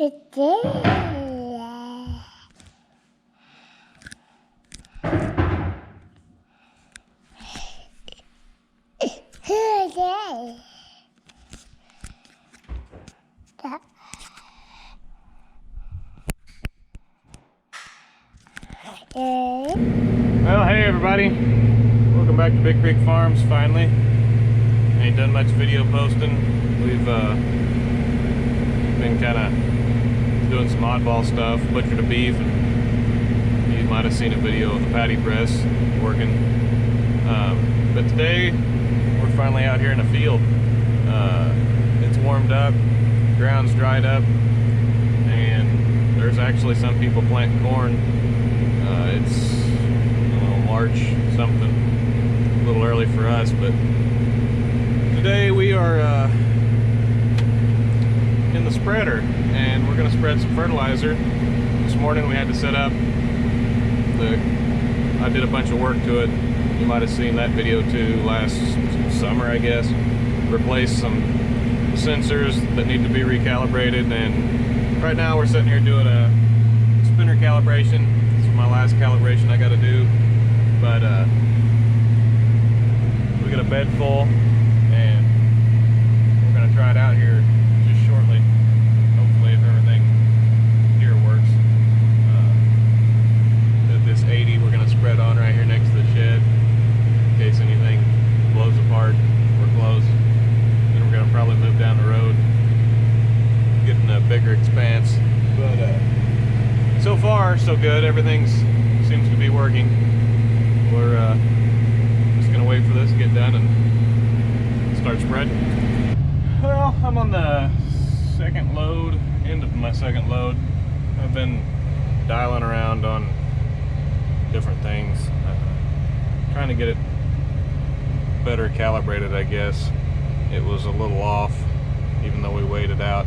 It did. Well, hey everybody, welcome back to Big Creek Farms. Finally, ain't done much video posting. We've been kind of doing some oddball stuff, butchered a beef, and you might have seen a video of the patty press working. But today we're finally out here in a field. It's warmed up, ground's dried up, and there's actually some people planting corn. It's March something, a little early for us, but today we are in the spreader, and we're going to spread some fertilizer. This morning we had to set up I did a bunch of work to it. You might have seen that video too last summer, I guess. Replaced some sensors that need to be recalibrated, and right now we're sitting here doing a spinner calibration. This is my last calibration I got to do. But we got a bed full, and we're gonna try it out here just shortly. Hopefully, if everything here works. This 80 we're gonna spread on right here next to the shed in case anything blows apart or close. Then we're gonna probably move down the road, getting a bigger expanse. But so far, so good. Everything seems to be working. We're just gonna wait for this to get done and start spreading. Well, I'm on the second load, end of my second load. I've been dialing around on different things, trying to get it better calibrated, I guess. It was a little off, even though we weighed it out.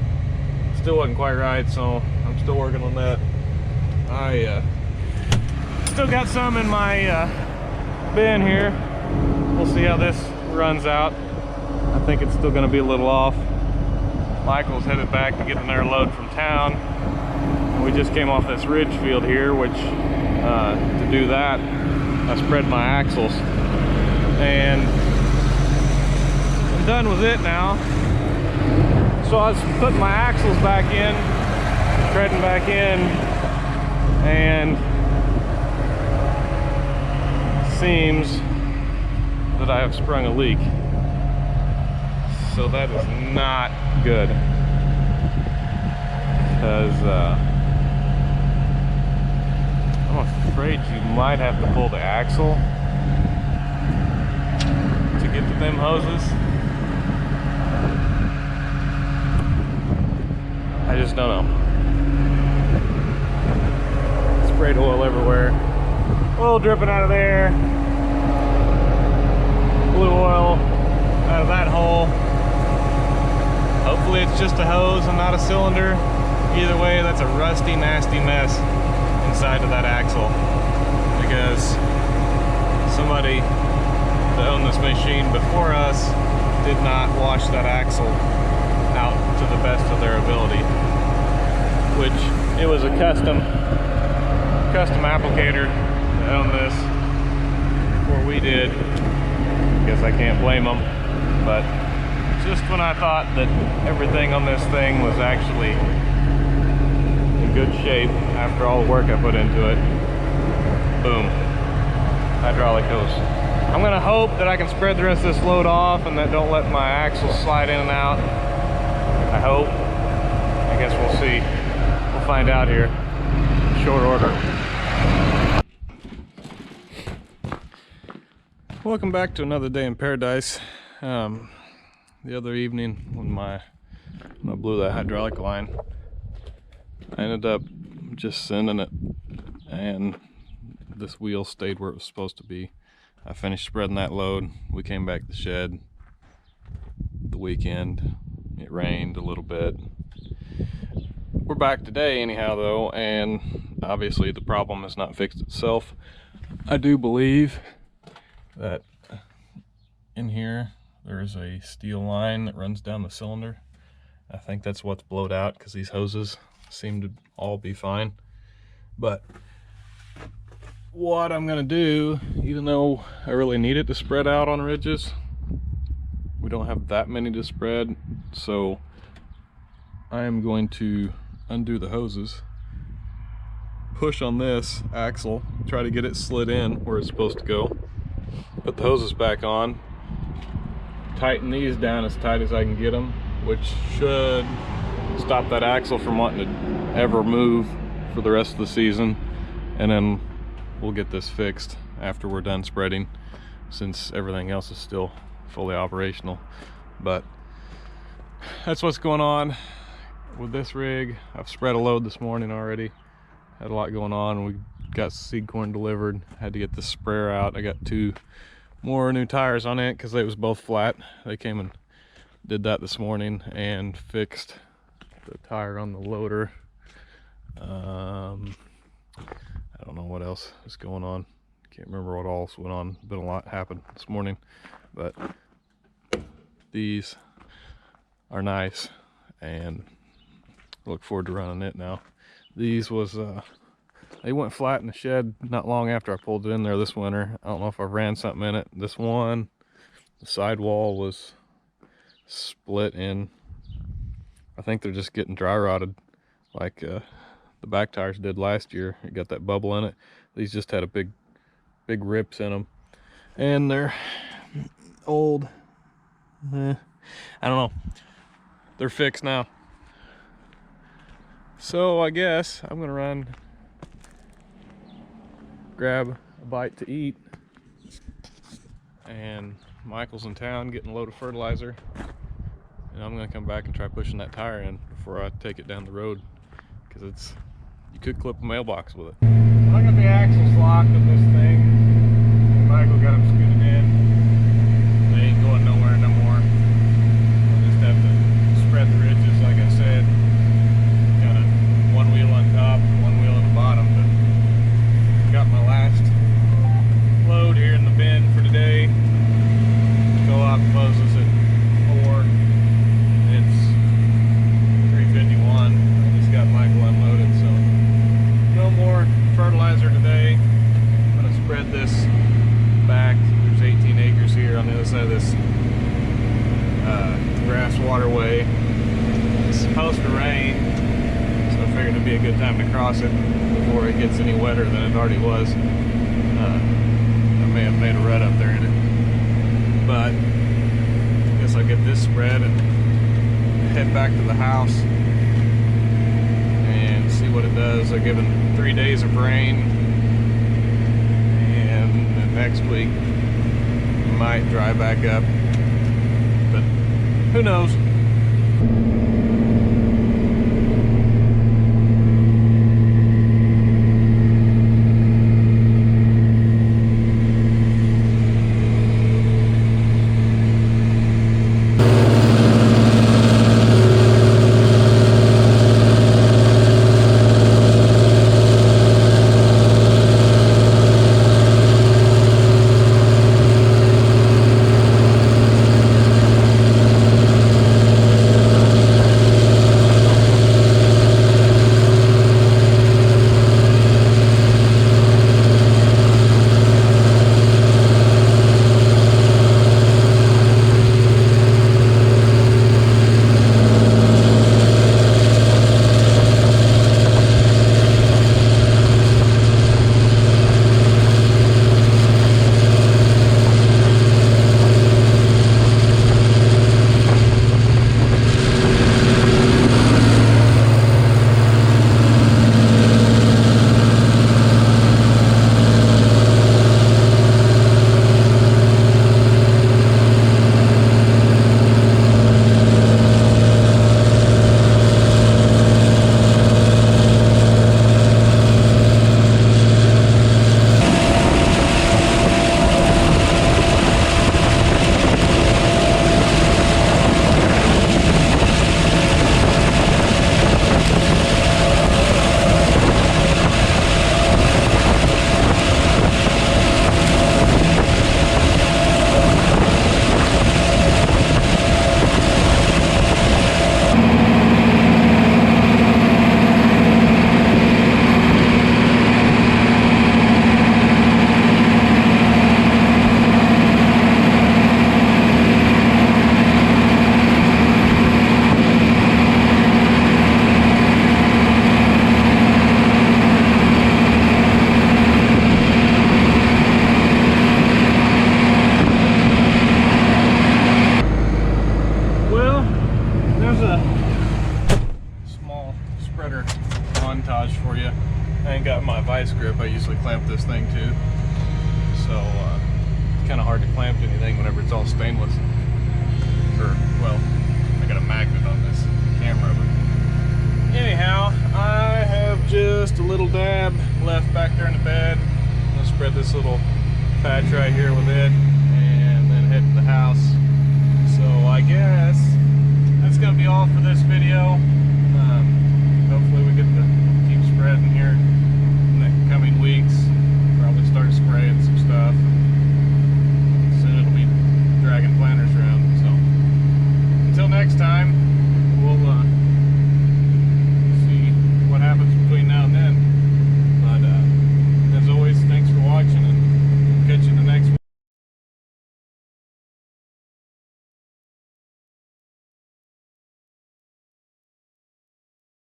Still wasn't quite right, so I'm still working on that. I still got some in my bin here. We'll see how this runs out. I think it's still going to be a little off. Michael's headed back to get another load from town, and we just came off this ridge field here, which to do that I spread my axles, and I'm done with it now. So I was putting my axles back in, treading back in, and seems that I have sprung a leak. So that is not good, because I'm afraid you might have to pull the axle to get to them hoses. I just don't know. Sprayed oil everywhere. Oil dripping out of there, blue oil out of that hole. Hopefully it's just a hose and not a cylinder. Either way, that's a rusty, nasty mess inside of that axle, because somebody that owned this machine before us did not wash that axle out to the best of their ability, which it was a custom applicator that owned this before we did. Guess I can't blame them, but just when I thought that everything on this thing was actually in good shape after all the work I put into it, boom, hydraulic hose. I'm gonna hope that I can spread the rest of this load off and that don't let my axles slide in and out. I hope. I guess we'll see. We'll find out here in short order. Welcome back to another day in paradise. The other evening when I blew that hydraulic line, I ended up just sending it, and this wheel stayed where it was supposed to be. I finished spreading that load. We came back to the shed the weekend. It rained a little bit. We're back today anyhow though, and obviously the problem has not fixed itself. I do believe that in here there is a steel line that runs down the cylinder. I think that's what's blowed out, because these hoses seem to all be fine. But what I'm gonna do, even though I really need it to spread out on ridges, we don't have that many to spread, so I am going to undo the hoses, push on this axle, try to get it slid in where it's supposed to go, put the hoses back on, tighten these down as tight as I can get them, which should stop that axle from wanting to ever move for the rest of the season. And then we'll get this fixed after we're done spreading, since everything else is still fully operational. But that's what's going on with this rig. I've spread a load this morning already, had a lot going on. We got seed corn delivered, had to get the sprayer out. I got 2 more new tires on it because they was both flat. They came and did that this morning and fixed the tire on the loader. I don't know what else is going on. Can't remember what else went on. Been a lot happened this morning, but these are nice and look forward to running it now. These was they went flat in the shed not long after I pulled it in there this winter. I don't know if I ran something in it. This one, the sidewall was split in. I think they're just getting dry rotted like the back tires did last year. It got that bubble in it. These just had a big rips in them, and they're old. I don't know. They're fixed now. So I guess I'm gonna run, grab a bite to eat, and Michael's in town getting a load of fertilizer, and I'm gonna come back and try pushing that tire in before I take it down the road, because it's, you could clip a mailbox with it. I got the axles locked on this thing. Michael got them scooted in. They ain't going nowhere no more. I'll just have to spread the ridges like I said. Got a 1 wheel on top, 1 wheel on the bottom, but got my last load here in the bin for today. Co-op closes at 4. It's 3:51. I just got Michael unloaded, so no more fertilizer today. I'm gonna spread this back. There's 18 acres here on the other side of this grass waterway. It's supposed to rain, so I figured it'd be a good time to cross it before it gets any wetter than it already was. I may have made a rut up there in it, but I guess I'll get this spread and head back to the house and see what it does. They're giving 3 days of rain, and then next week might dry back up, but who knows. montage for you. I ain't got my vice grip. I usually clamp this thing too. So it's kind of hard to clamp anything whenever it's all stainless. Or, well, I got a magnet on this camera, but anyhow, I have just a little dab left back there in the bed. I'm gonna spread this little patch right here with it and then head to the house. So I guess that's gonna be all for this video.